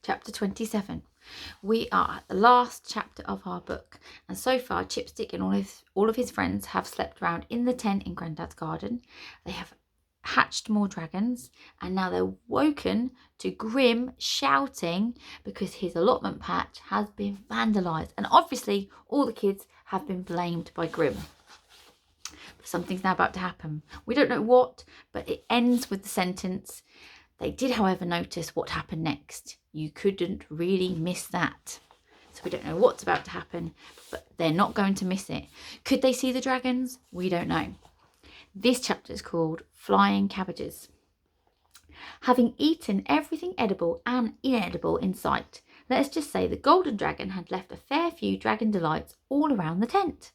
Chapter 27. We are at the last chapter of our book, and so far Chipstick and all of his friends have slept around in the tent in Grandad's garden. They have hatched more dragons, and now they're woken to Grim shouting because his allotment patch has been vandalised, and obviously all the kids have been blamed by Grim. But something's now about to happen. We don't know what, but it ends with the sentence, "They did, however, notice what happened next. You couldn't really miss that." So we don't know what's about to happen, but they're not going to miss it. Could they see the dragons? We don't know. This chapter is called Flying Cabbages. Having eaten everything edible and inedible in sight, let us just say the golden dragon had left a fair few dragon delights all around the tent.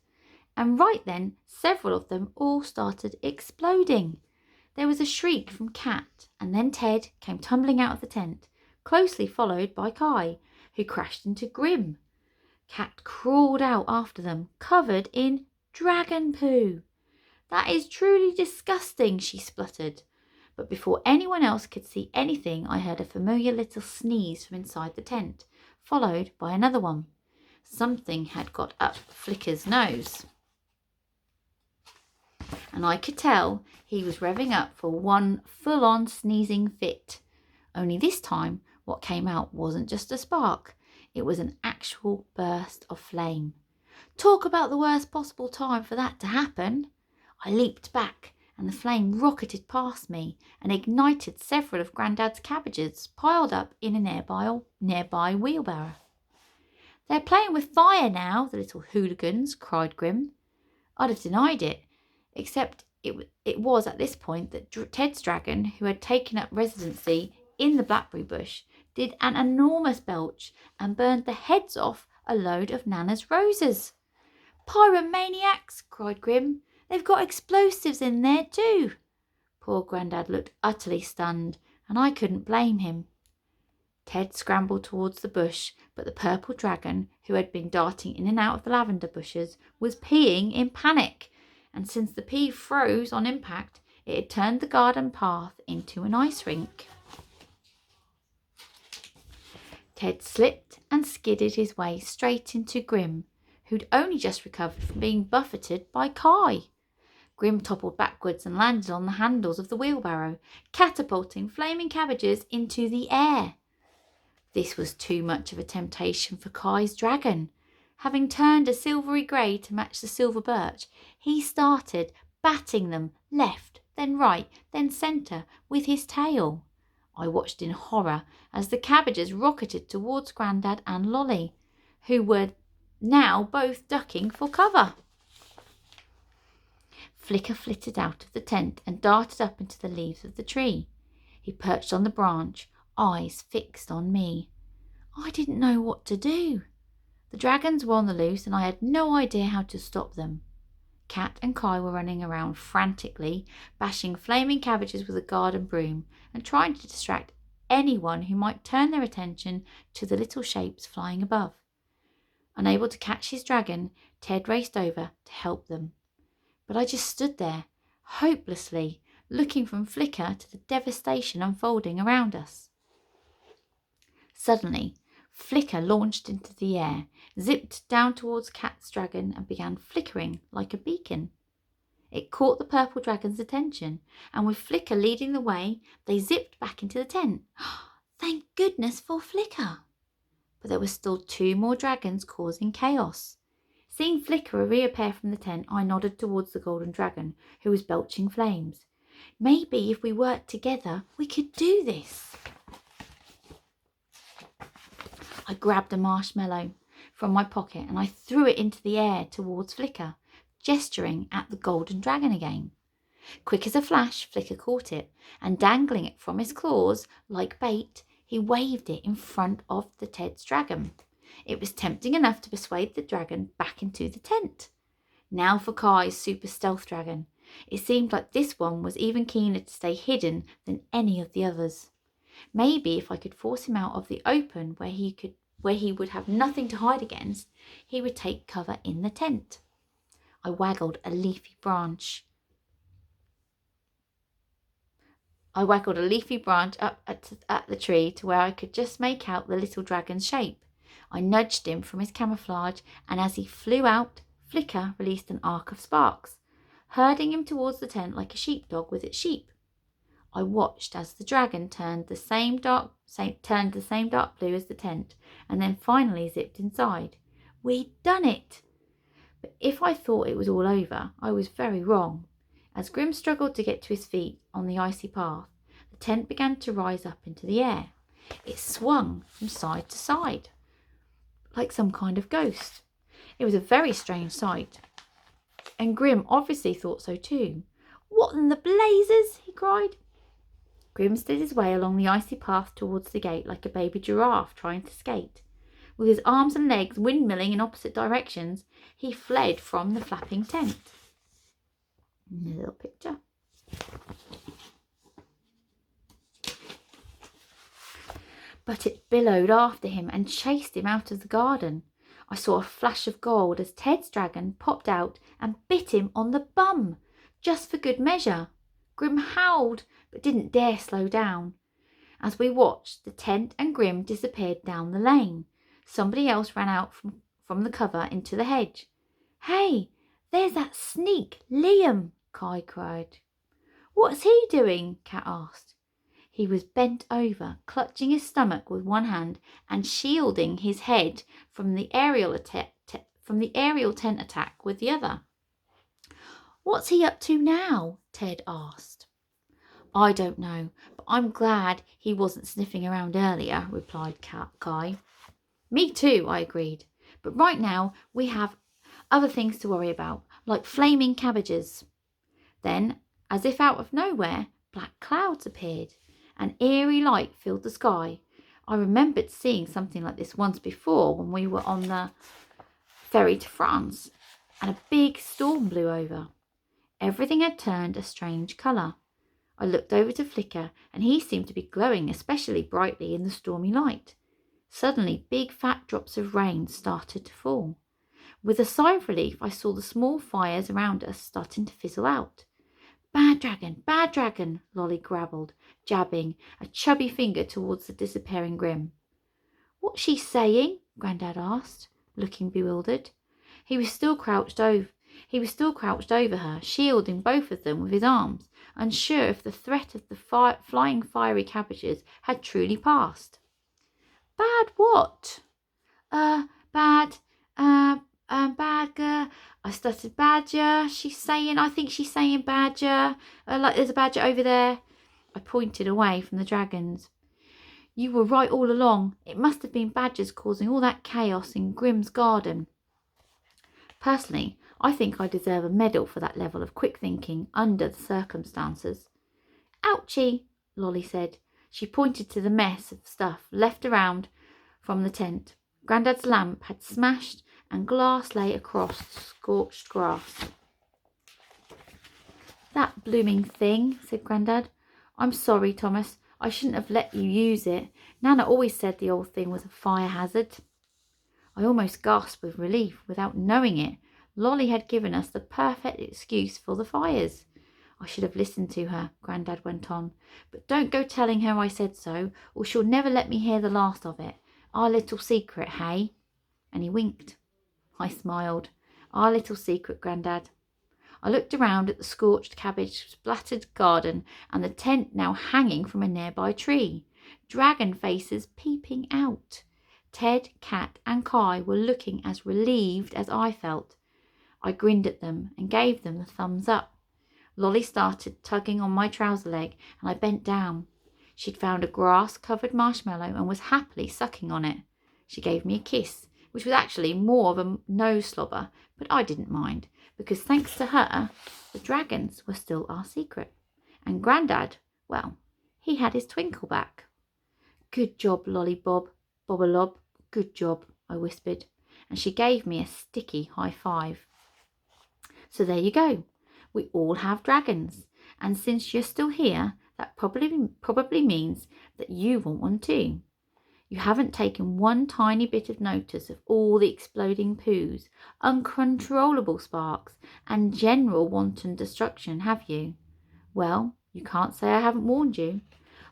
And right then, several of them all started exploding. There was a shriek from Cat, and then Ted came tumbling out of the tent, closely followed by Kai, who crashed into Grim. Cat crawled out after them, covered in dragon poo. "That is truly disgusting," she spluttered. But before anyone else could see anything, I heard a familiar little sneeze from inside the tent, followed by another one. Something had got up Flicker's nose, and I could tell he was revving up for one full-on sneezing fit. Only this time, what came out wasn't just a spark. It was an actual burst of flame. Talk about the worst possible time for that to happen. I leaped back, and the flame rocketed past me and ignited several of Grandad's cabbages piled up in a nearby wheelbarrow. "They're playing with fire now, the little hooligans," cried Grim. I'd have denied it, except it was at this point that Ted's dragon, who had taken up residency in the blackberry bush, did an enormous belch and burned the heads off a load of Nana's roses. "Pyromaniacs!" cried Grim. "They've got explosives in there too." Poor Grandad looked utterly stunned, and I couldn't blame him. Ted scrambled towards the bush, but the purple dragon, who had been darting in and out of the lavender bushes, was peeing in panic, and since the pea froze on impact, it had turned the garden path into an ice rink. Ted slipped and skidded his way straight into Grim, who'd only just recovered from being buffeted by Kai. Grim toppled backwards and landed on the handles of the wheelbarrow, catapulting flaming cabbages into the air. This was too much of a temptation for Kai's dragon. Having turned a silvery grey to match the silver birch, he started batting them left, then right, then centre with his tail. I watched in horror as the cabbages rocketed towards Grandad and Lolly, who were now both ducking for cover. Flicker flitted out of the tent and darted up into the leaves of the tree. He perched on the branch, eyes fixed on me. I didn't know what to do. The dragons were on the loose, and I had no idea how to stop them. Cat and Kai were running around frantically, bashing flaming cabbages with a garden broom and trying to distract anyone who might turn their attention to the little shapes flying above. Unable to catch his dragon, Ted raced over to help them. But I just stood there, hopelessly, looking from Flicker to the devastation unfolding around us. Suddenly, Flicker launched into the air, zipped down towards Cat's dragon and began flickering like a beacon. It caught the purple dragon's attention, and with Flicker leading the way, they zipped back into the tent. Thank goodness for Flicker! But there were still 2 more dragons causing chaos. Seeing Flicker reappear from the tent, I nodded towards the golden dragon, who was belching flames. Maybe if we worked together, we could do this. I grabbed a marshmallow from my pocket and I threw it into the air towards Flicker, gesturing at the golden dragon again. Quick as a flash, Flicker caught it, and dangling it from his claws like bait, he waved it in front of the Ted's dragon. It was tempting enough to persuade the dragon back into the tent. Now for Kai's super stealth dragon. It seemed like this one was even keener to stay hidden than any of the others. Maybe if I could force him out of the open where he would have nothing to hide against, he would take cover in the tent. I waggled a leafy branch. I waggled a leafy branch up at the tree to where I could just make out the little dragon's shape. I nudged him from his camouflage, and as he flew out, Flicker released an arc of sparks, herding him towards the tent like a sheepdog with its sheep. I watched as the dragon turned the same dark blue as the tent, and then finally zipped inside. We'd done it! But if I thought it was all over, I was very wrong. As Grim struggled to get to his feet on the icy path, the tent began to rise up into the air. It swung from side to side, like some kind of ghost. It was a very strange sight, and Grim obviously thought so too. "What in the blazes?" he cried. Grim slid his way along the icy path towards the gate like a baby giraffe trying to skate. With his arms and legs windmilling in opposite directions, he fled from the flapping tent. A little picture. But it billowed after him and chased him out of the garden. I saw a flash of gold as Ted's dragon popped out and bit him on the bum, just for good measure. Grim howled, but didn't dare slow down. As we watched, the tent and Grim disappeared down the lane. Somebody else ran out from the cover into the hedge. "Hey, there's that sneak, Liam!" Kai cried. "What's he doing?" Cat asked. He was bent over, clutching his stomach with one hand and shielding his head from the aerial tent attack with the other. "What's he up to now?" Ted asked. "I don't know, but I'm glad he wasn't sniffing around earlier," replied Kai. "Me too," I agreed. "But right now we have other things to worry about, like flaming cabbages." Then, as if out of nowhere, black clouds appeared. An eerie light filled the sky. I remembered seeing something like this once before when we were on the ferry to France, and a big storm blew over. Everything had turned a strange colour. I looked over to Flicker, and he seemed to be glowing especially brightly in the stormy light. Suddenly, big fat drops of rain started to fall. With a sigh of relief, I saw the small fires around us starting to fizzle out. Bad dragon, Lolly grabbled, jabbing a chubby finger towards the disappearing Grim. "What's she saying?" Grandad asked, looking bewildered. He was still crouched over her, shielding both of them with his arms, unsure if the threat of the flying fiery cabbages had truly passed. "Bad what?" Badger," I stuttered. "Badger, I think she's saying badger, like there's a badger over there." I pointed away from the dragons. "You were right all along. It must have been badgers causing all that chaos in Grim's garden." Personally, I think I deserve a medal for that level of quick thinking under the circumstances. "Ouchie," Lolly said. She pointed to the mess of stuff left around from the tent. Grandad's lamp had smashed and glass lay across the scorched grass. "That blooming thing," said Grandad. "I'm sorry, Thomas. I shouldn't have let you use it. Nana always said the old thing was a fire hazard." I almost gasped with relief. Without knowing it, Lolly had given us the perfect excuse for the fires. "I should have listened to her," Grandad went on. "But don't go telling her I said so, or she'll never let me hear the last of it. Our little secret, hey?" And he winked. I smiled. "Our little secret, Grandad." I looked around at the scorched cabbage-splattered garden and the tent now hanging from a nearby tree, dragon faces peeping out. Ted, Cat and Kai were looking as relieved as I felt. I grinned at them and gave them the thumbs up. Lolly started tugging on my trouser leg and I bent down. She'd found a grass-covered marshmallow and was happily sucking on it. She gave me a kiss, which was actually more of a nose slobber, but I didn't mind, because thanks to her, the dragons were still our secret. And Grandad, well, he had his twinkle back. "Good job, Lollybob, Bobalob, good job," I whispered, and she gave me a sticky high five. So there you go. We all have dragons, and since you're still here, that probably means that you want one too. You haven't taken one tiny bit of notice of all the exploding poos, uncontrollable sparks, and general wanton destruction, have you? Well, You can't say I haven't warned you.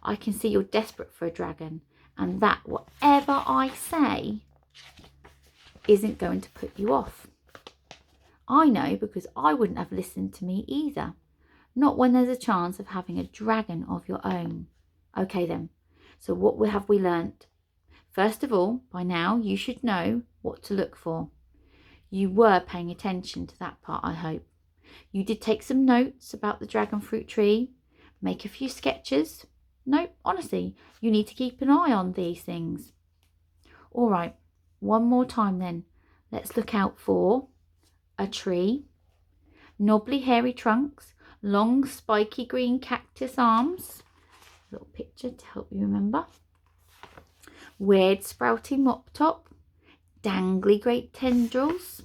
I can see you're desperate for a dragon, and that whatever I say isn't going to put you off. I know, because I wouldn't have listened to me either. Not when there's a chance of having a dragon of your own. Okay then, so what have we learnt? First of all, by now you should know what to look for. You were paying attention to that part, I hope. You did take some notes about the dragon fruit tree, make a few sketches. No, honestly, you need to keep an eye on these things. All right, one more time then. Let's look out for a tree, knobbly hairy trunks, long spiky green cactus arms, little picture to help you remember, weird sprouty mop top, dangly great tendrils,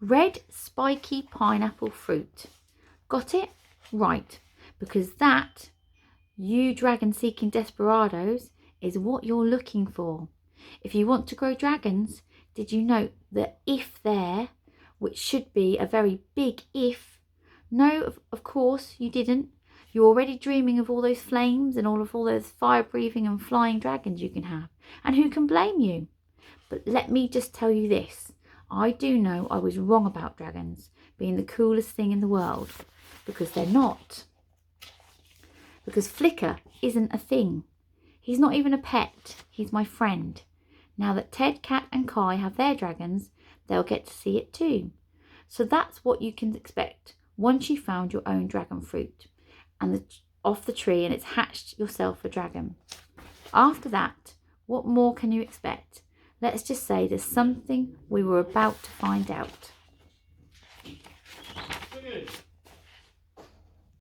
red spiky pineapple fruit. Got it? Right, because that, you dragon seeking desperados, is what you're looking for. If you want to grow dragons, did you note the if there, which should be a very big if? No, of course you didn't. You're already dreaming of all those flames and all those fire-breathing and flying dragons you can have. And who can blame you? But let me just tell you this. I do know I was wrong about dragons being the coolest thing in the world. Because they're not. Because Flicker isn't a thing. He's not even a pet. He's my friend. Now that Ted, Cat and Kai have their dragons, they'll get to see it too. So that's what you can expect once you've found your own dragon fruit and off the tree and it's hatched yourself a dragon. After that, what more can you expect? Let's just say there's something we were about to find out.